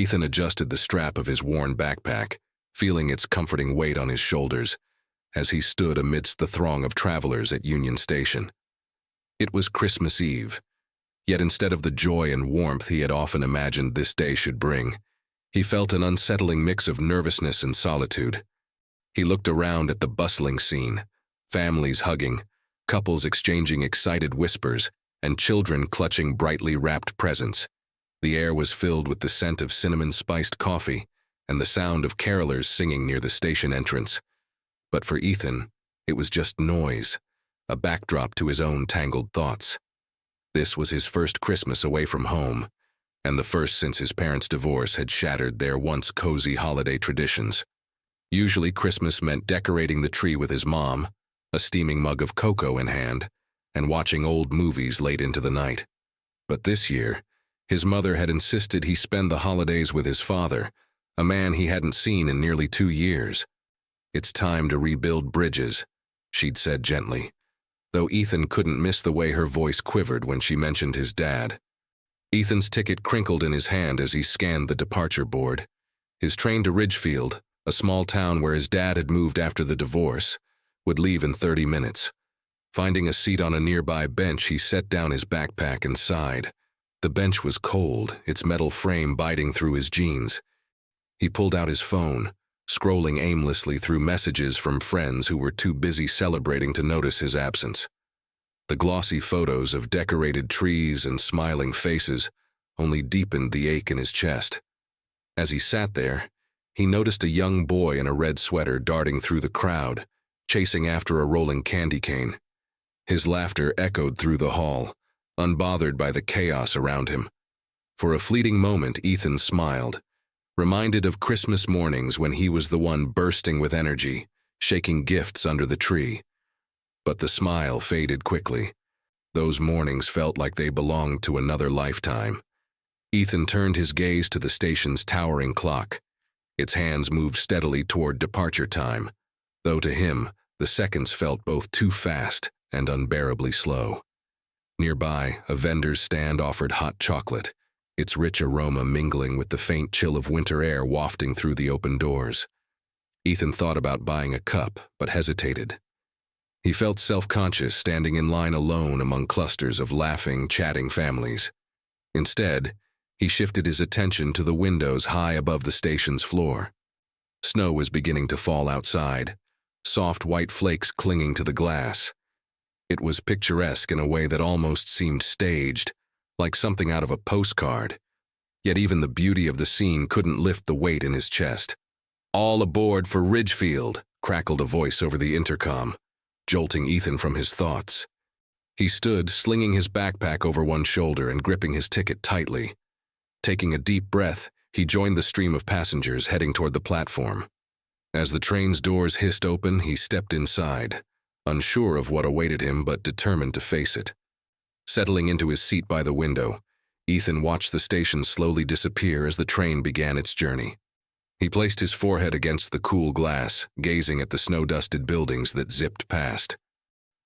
Ethan adjusted the strap of his worn backpack, feeling its comforting weight on his shoulders, as he stood amidst the throng of travelers at Union Station. It was Christmas Eve, yet instead of the joy and warmth he had often imagined this day should bring, he felt an unsettling mix of nervousness and solitude. He looked around at the bustling scene, families hugging, couples exchanging excited whispers, and children clutching brightly wrapped presents. The air was filled with the scent of cinnamon-spiced coffee and the sound of carolers singing near the station entrance. But for Ethan, it was just noise, a backdrop to his own tangled thoughts. This was his first Christmas away from home, and the first since his parents' divorce had shattered their once cozy holiday traditions. Usually Christmas meant decorating the tree with his mom, a steaming mug of cocoa in hand, and watching old movies late into the night. But this year, his mother had insisted he spend the holidays with his father, a man he hadn't seen in nearly 2 years. "It's time to rebuild bridges," she'd said gently, though Ethan couldn't miss the way her voice quivered when she mentioned his dad. Ethan's ticket crinkled in his hand as he scanned the departure board. His train to Ridgefield, a small town where his dad had moved after the divorce, would leave in 30 minutes. Finding a seat on a nearby bench, he set down his backpack and sighed. The bench was cold, its metal frame biting through his jeans. He pulled out his phone, scrolling aimlessly through messages from friends who were too busy celebrating to notice his absence. The glossy photos of decorated trees and smiling faces only deepened the ache in his chest. As he sat there, he noticed a young boy in a red sweater darting through the crowd, chasing after a rolling candy cane. His laughter echoed through the hall, unbothered by the chaos around him. For a fleeting moment, Ethan smiled, reminded of Christmas mornings when he was the one bursting with energy, shaking gifts under the tree. But the smile faded quickly. Those mornings felt like they belonged to another lifetime. Ethan turned his gaze to the station's towering clock. Its hands moved steadily toward departure time, though to him, the seconds felt both too fast and unbearably slow. Nearby, a vendor's stand offered hot chocolate, its rich aroma mingling with the faint chill of winter air wafting through the open doors. Ethan thought about buying a cup, but hesitated. He felt self-conscious standing in line alone among clusters of laughing, chatting families. Instead, he shifted his attention to the windows high above the station's floor. Snow was beginning to fall outside, soft white flakes clinging to the glass. It was picturesque in a way that almost seemed staged, like something out of a postcard. Yet even the beauty of the scene couldn't lift the weight in his chest. "All aboard for Ridgefield," crackled a voice over the intercom, jolting Ethan from his thoughts. He stood, slinging his backpack over one shoulder and gripping his ticket tightly. Taking a deep breath, he joined the stream of passengers heading toward the platform. As the train's doors hissed open, he stepped inside, unsure of what awaited him but determined to face it. Settling into his seat by the window, Ethan watched the station slowly disappear as the train began its journey. He placed his forehead against the cool glass, gazing at the snow-dusted buildings that zipped past.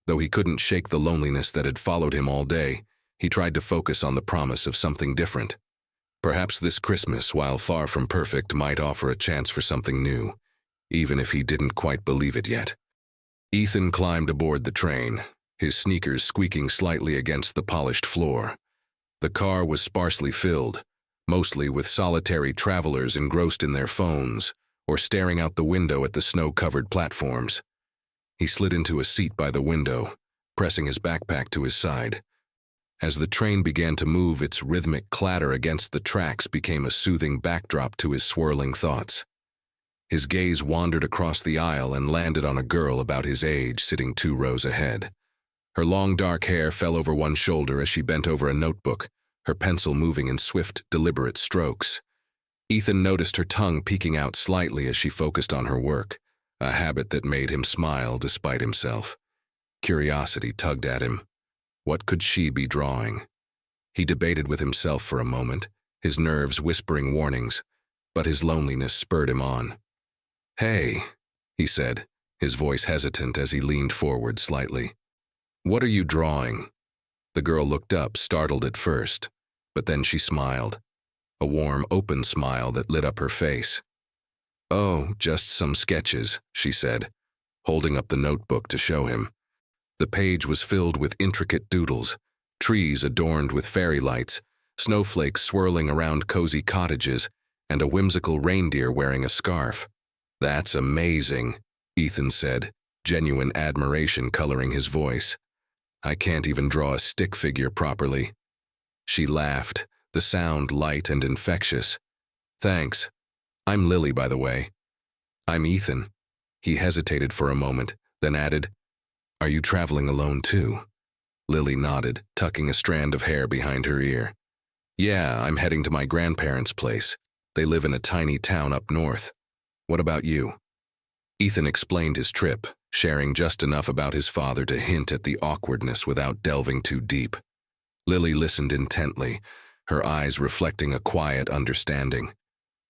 Though he couldn't shake the loneliness that had followed him all day, he tried to focus on the promise of something different. Perhaps this Christmas, while far from perfect, might offer a chance for something new, even if he didn't quite believe it yet. Ethan climbed aboard the train, his sneakers squeaking slightly against the polished floor. The car was sparsely filled, mostly with solitary travelers engrossed in their phones or staring out the window at the snow-covered platforms. He slid into a seat by the window, pressing his backpack to his side. As the train began to move, its rhythmic clatter against the tracks became a soothing backdrop to his swirling thoughts. His gaze wandered across the aisle and landed on a girl about his age sitting 2 rows ahead. Her long dark hair fell over one shoulder as she bent over a notebook, her pencil moving in swift, deliberate strokes. Ethan noticed her tongue peeking out slightly as she focused on her work, a habit that made him smile despite himself. Curiosity tugged at him. What could she be drawing? He debated with himself for a moment, his nerves whispering warnings, but his loneliness spurred him on. "Hey," he said, his voice hesitant as he leaned forward slightly. "What are you drawing?" The girl looked up, startled at first, but then she smiled. a warm, open smile that lit up her face. "Oh, just some sketches," she said, holding up the notebook to show him. The page was filled with intricate doodles, trees adorned with fairy lights, snowflakes swirling around cozy cottages, and a whimsical reindeer wearing a scarf. "That's amazing," Ethan said, genuine admiration coloring his voice. "I can't even draw a stick figure properly." She laughed, the sound light and infectious. "Thanks. I'm Lily, by the way." "I'm Ethan." He hesitated for a moment, then added, "Are you traveling alone too?" Lily nodded, tucking a strand of hair behind her ear. "Yeah, I'm heading to my grandparents' place. They live in a tiny town up north. What about you?" Ethan explained his trip, sharing just enough about his father to hint at the awkwardness without delving too deep. Lily listened intently, her eyes reflecting a quiet understanding.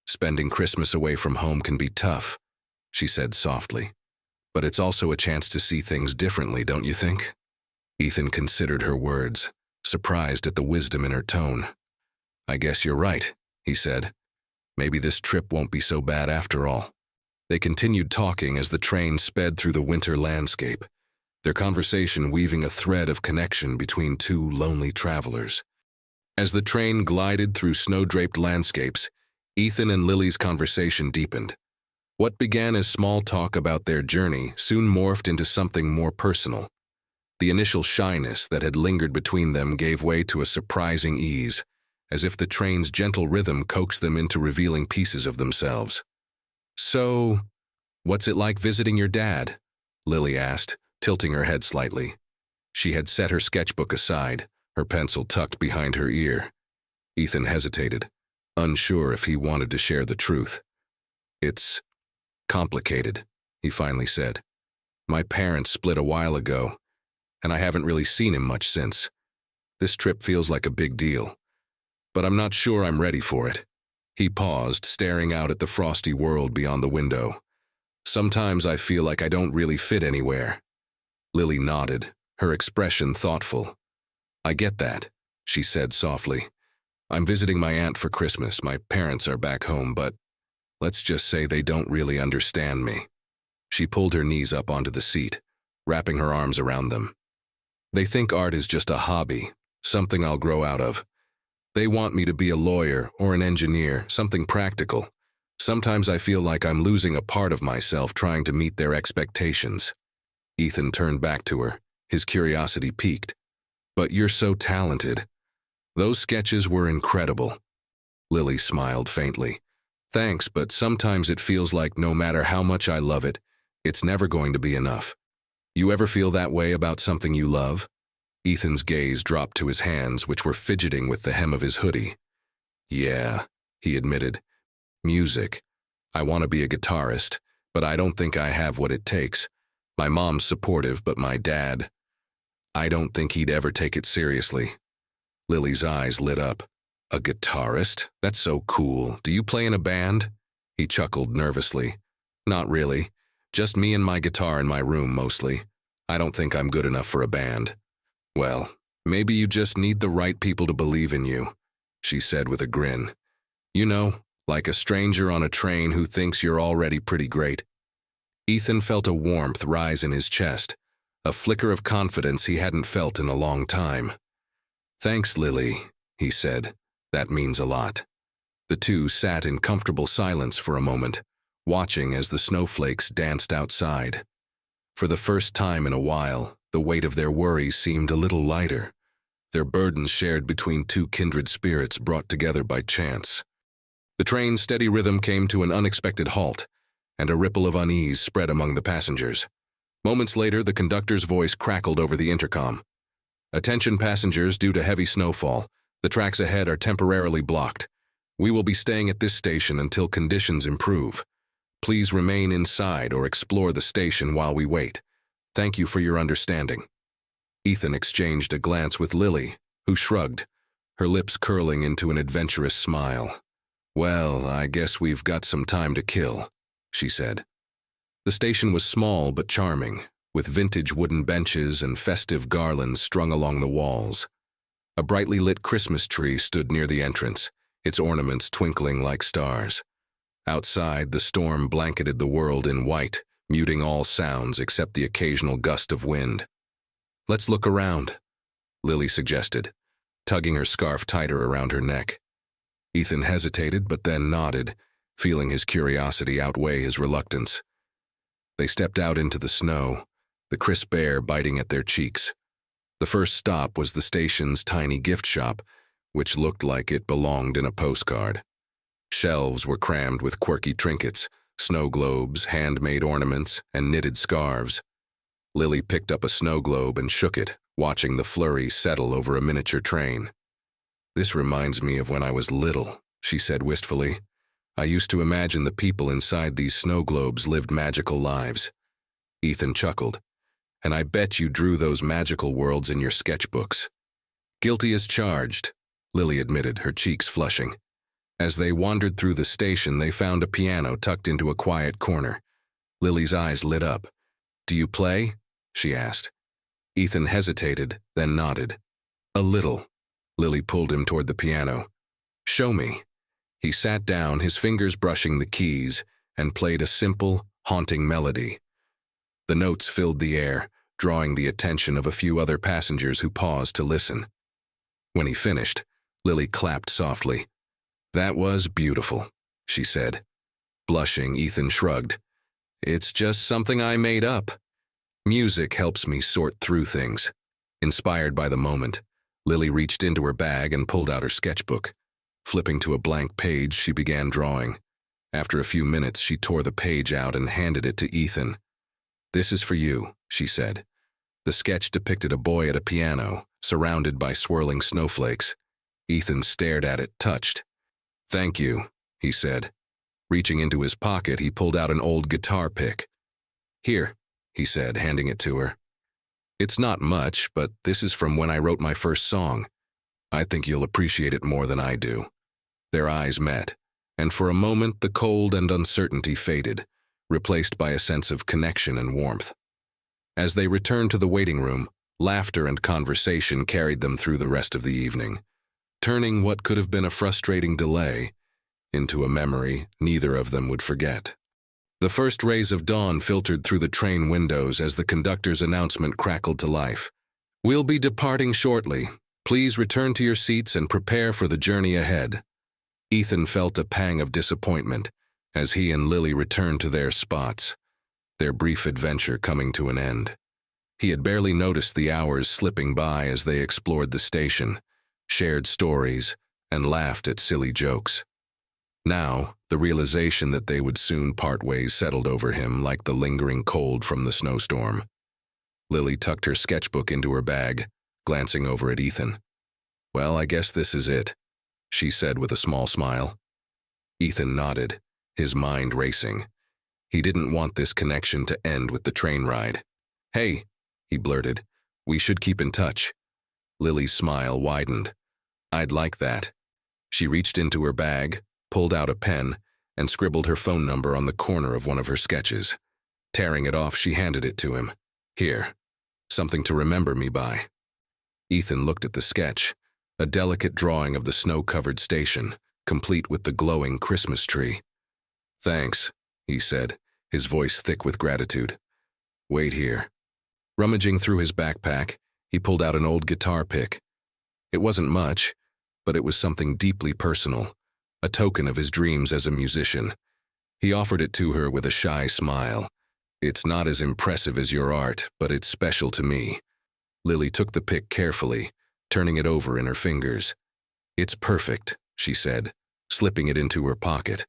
"Spending Christmas away from home can be tough," she said softly. "But it's also a chance to see things differently, don't you think?" Ethan considered her words, surprised at the wisdom in her tone. "I guess you're right," he said. "Maybe this trip won't be so bad after all." They continued talking as the train sped through the winter landscape, their conversation weaving a thread of connection between two lonely travelers. As the train glided through snow-draped landscapes, Ethan and Lily's conversation deepened. What began as small talk about their journey soon morphed into something more personal. The initial shyness that had lingered between them gave way to a surprising ease, as if the train's gentle rhythm coaxed them into revealing pieces of themselves. "So, what's it like visiting your dad?" Lily asked, tilting her head slightly. She had set her sketchbook aside, her pencil tucked behind her ear. Ethan hesitated, unsure if he wanted to share the truth. "It's complicated," he finally said. "My parents split a while ago, and I haven't really seen him much since. This trip feels like a big deal, but I'm not sure I'm ready for it." He paused, staring out at the frosty world beyond the window. "Sometimes I feel like I don't really fit anywhere." Lily nodded, her expression thoughtful. "I get that," she said softly. "I'm visiting my aunt for Christmas. My parents are back home, but let's just say they don't really understand me." She pulled her knees up onto the seat, wrapping her arms around them. "They think art is just a hobby, something I'll grow out of. They want me to be a lawyer or an engineer, something practical. Sometimes I feel like I'm losing a part of myself trying to meet their expectations." Ethan turned back to her, his curiosity piqued. "But you're so talented. Those sketches were incredible." Lily smiled faintly. "Thanks, but sometimes it feels like no matter how much I love it, it's never going to be enough. You ever feel that way about something you love?" Ethan's gaze dropped to his hands, which were fidgeting with the hem of his hoodie. "Yeah," he admitted. "Music. I want to be a guitarist, but I don't think I have what it takes. My mom's supportive, but my dad, I don't think he'd ever take it seriously." Lily's eyes lit up. "A guitarist? That's so cool. Do you play in a band?" He chuckled nervously. "Not really. Just me and my guitar in my room mostly. I don't think I'm good enough for a band." "Well, maybe you just need the right people to believe in you," she said with a grin. "You know, like a stranger on a train who thinks you're already pretty great." Ethan felt a warmth rise in his chest, a flicker of confidence he hadn't felt in a long time. "Thanks, Lily," he said. "That means a lot." The two sat in comfortable silence for a moment, watching as the snowflakes danced outside. For the first time in a while, the weight of their worries seemed a little lighter, their burdens shared between two kindred spirits brought together by chance. The train's steady rhythm came to an unexpected halt, and a ripple of unease spread among the passengers. Moments later, the conductor's voice crackled over the intercom. "Attention passengers, due to heavy snowfall, the tracks ahead are temporarily blocked. We will be staying at this station until conditions improve. Please remain inside or explore the station while we wait. Thank you for your understanding." Ethan exchanged a glance with Lily, who shrugged, her lips curling into an adventurous smile. "Well, I guess we've got some time to kill," she said. The station was small but charming, with vintage wooden benches and festive garlands strung along the walls. A brightly lit Christmas tree stood near the entrance, its ornaments twinkling like stars. Outside, the storm blanketed the world in white, muting all sounds except the occasional gust of wind. "Let's look around," Lily suggested, tugging her scarf tighter around her neck. Ethan hesitated but then nodded, feeling his curiosity outweigh his reluctance. They stepped out into the snow, the crisp air biting at their cheeks. The first stop was the station's tiny gift shop, which looked like it belonged in a postcard. Shelves were crammed with quirky trinkets, snow globes, handmade ornaments, and knitted scarves. Lily picked up a snow globe and shook it, watching the flurry settle over a miniature train. "This reminds me of when I was little," she said wistfully. "I used to imagine the people inside these snow globes lived magical lives." Ethan chuckled. "And I bet you drew those magical worlds in your sketchbooks." "Guilty as charged," Lily admitted, her cheeks flushing. As they wandered through the station, they found a piano tucked into a quiet corner. Lily's eyes lit up. "Do you play?" she asked. Ethan hesitated, then nodded. "A little." Lily pulled him toward the piano. "Show me." He sat down, his fingers brushing the keys, and played a simple, haunting melody. The notes filled the air, drawing the attention of a few other passengers who paused to listen. When he finished, Lily clapped softly. "That was beautiful," she said. Blushing, Ethan shrugged. "It's just something I made up. Music helps me sort through things." Inspired by the moment, Lily reached into her bag and pulled out her sketchbook. Flipping to a blank page, she began drawing. After a few minutes, she tore the page out and handed it to Ethan. "This is for you," she said. The sketch depicted a boy at a piano, surrounded by swirling snowflakes. Ethan stared at it, touched. "Thank you," he said. Reaching into his pocket, he pulled out an old guitar pick. "Here," he said, handing it to her. "It's not much, but this is from when I wrote my first song. I think you'll appreciate it more than I do." Their eyes met, and for a moment the cold and uncertainty faded, replaced by a sense of connection and warmth. As they returned to the waiting room, laughter and conversation carried them through the rest of the evening, turning what could have been a frustrating delay into a memory neither of them would forget. The first rays of dawn filtered through the train windows as the conductor's announcement crackled to life. "We'll be departing shortly. Please return to your seats and prepare for the journey ahead." Ethan felt a pang of disappointment as he and Lily returned to their spots, their brief adventure coming to an end. He had barely noticed the hours slipping by as they explored the station, shared stories, and laughed at silly jokes. Now, the realization that they would soon part ways settled over him like the lingering cold from the snowstorm. Lily tucked her sketchbook into her bag, glancing over at Ethan. "Well, I guess this is it," she said with a small smile. Ethan nodded, his mind racing. He didn't want this connection to end with the train ride. "Hey," he blurted, "we should keep in touch." Lily's smile widened. "I'd like that." She reached into her bag, pulled out a pen, and scribbled her phone number on the corner of one of her sketches. Tearing it off, she handed it to him. "Here, something to remember me by." Ethan looked at the sketch, a delicate drawing of the snow-covered station, complete with the glowing Christmas tree. "Thanks," he said, his voice thick with gratitude. "Wait here." Rummaging through his backpack, he pulled out an old guitar pick. It wasn't much, but it was something deeply personal, a token of his dreams as a musician. He offered it to her with a shy smile. "It's not as impressive as your art, but it's special to me." Lily took the pick carefully, turning it over in her fingers. "It's perfect," she said, slipping it into her pocket.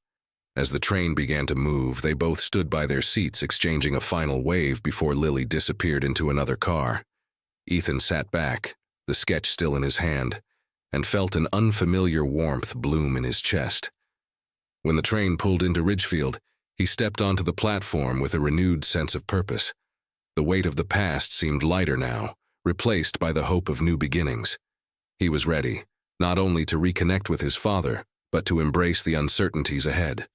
As the train began to move, they both stood by their seats exchanging a final wave before Lily disappeared into another car. Ethan sat back, the sketch still in his hand, and felt an unfamiliar warmth bloom in his chest. When the train pulled into Ridgefield, he stepped onto the platform with a renewed sense of purpose. The weight of the past seemed lighter now, replaced by the hope of new beginnings. He was ready, not only to reconnect with his father, but to embrace the uncertainties ahead.